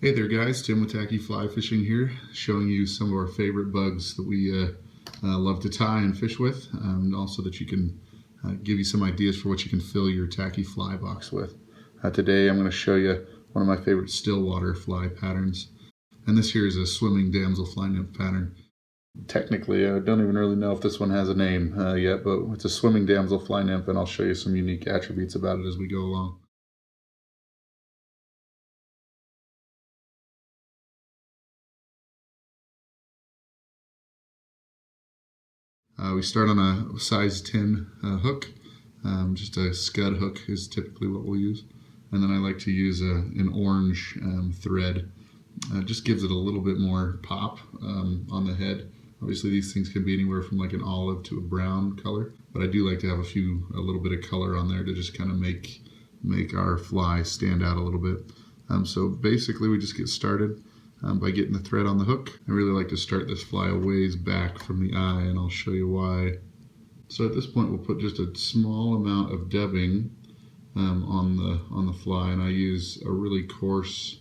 Hey there guys, Tim with Tacky Fly Fishing here, showing you some of our favorite bugs that we love to tie and fish with, and also that you can give you some ideas for what you can fill your tacky fly box with. Today I'm going to show you one of my favorite stillwater fly patterns, and this here is a swimming damsel fly nymph pattern. Technically, I don't even really know if this one has a name yet, but it's a swimming damsel fly nymph, and I'll show you some unique attributes about it as we go along. We start on a size 10 hook. Just a scud hook is typically what we'll use. And then I like to use an orange thread. Just gives it a little bit more pop on the head. Obviously these things can be anywhere from like an olive to a brown color, but I do like to have a little bit of color on there to just kind of make our fly stand out a little bit. So basically we just get started by getting the thread on the hook. I really like to start this fly a ways back from the eye, and I'll show you why. So at this point we'll put just a small amount of dubbing on the fly, and I use a really coarse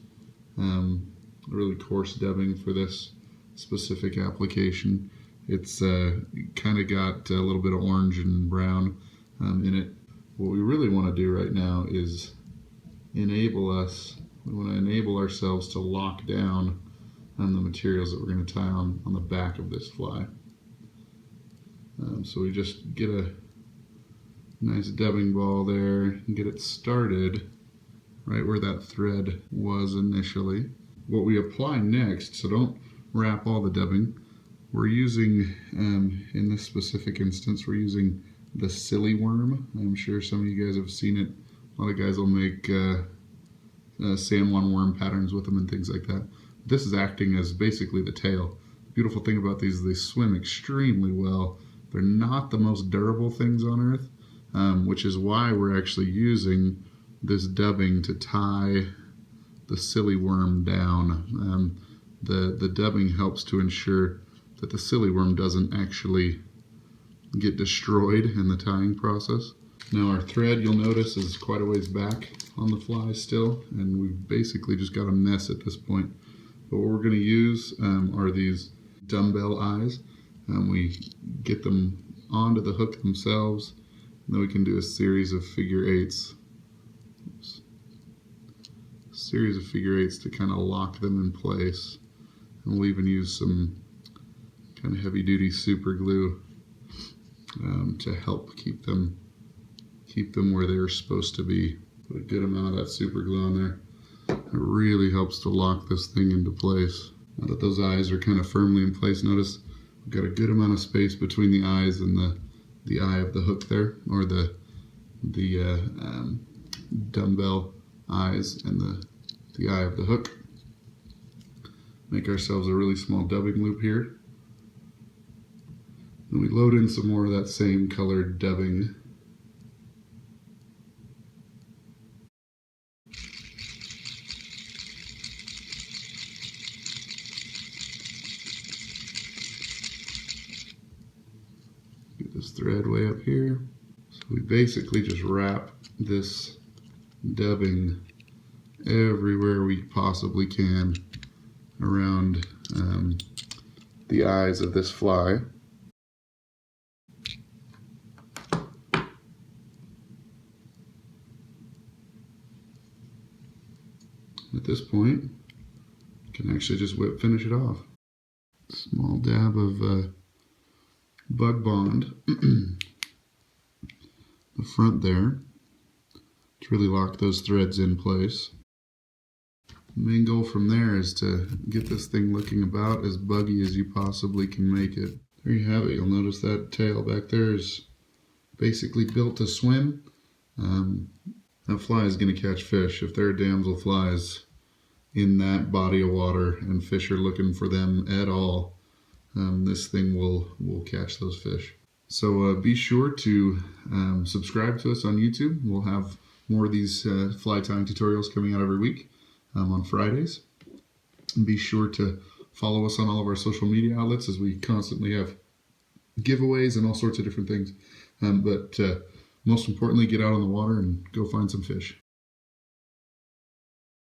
dubbing for this specific application. It's kind of got a little bit of orange and brown in it. What we really want to do right now is we want to enable ourselves to lock down on the materials that we're going to tie on the back of this fly. So we just get a nice dubbing ball there and get it started right where that thread was initially. What we apply next, so don't wrap all the dubbing, we're using, in this specific instance, we're using the silly worm. I'm sure some of you guys have seen it. A lot of guys will make San Juan worm patterns with them and things like that. This is acting as basically the tail. The beautiful thing about these is they swim extremely well. They're not the most durable things on earth, which is why we're actually using this dubbing to tie the silly worm down. The dubbing helps to ensure that the silly worm doesn't actually get destroyed in the tying process. Now our thread, you'll notice, is quite a ways back on the fly still, and we've basically just got a mess at this point. But what we're going to use are these dumbbell eyes. We get them onto the hook themselves, and then we can do a series of figure eights. Oops. A series of figure eights to kind of lock them in place. And we'll even use some kind of heavy duty super glue to help keep them where they're supposed to be. Put a good amount of that super glue on there. It really helps to lock this thing into place. Now that those eyes are kind of firmly in place, notice we've got a good amount of space between the eyes and the eye of the hook there, or the dumbbell eyes and the eye of the hook. Make ourselves a really small dubbing loop here. And we load in some more of that same colored dubbing. Get this thread way up here. So we basically just wrap this dubbing everywhere we possibly can around the eyes of this fly. At this point, you can actually just finish it off. Small dab of Bug Bond, the front there, to really lock those threads in place. The main goal from there is to get this thing looking about as buggy as you possibly can make it. There you have it. You'll notice that tail back there is basically built to swim. That fly is going to catch fish. If there are damsel flies in that body of water and fish are looking for them at all, this thing will catch those fish. So be sure to subscribe to us on YouTube. We'll have more of these fly tying tutorials coming out every week on Fridays. And be sure to follow us on all of our social media outlets, as we constantly have giveaways and all sorts of different things. But most importantly, get out on the water and go find some fish.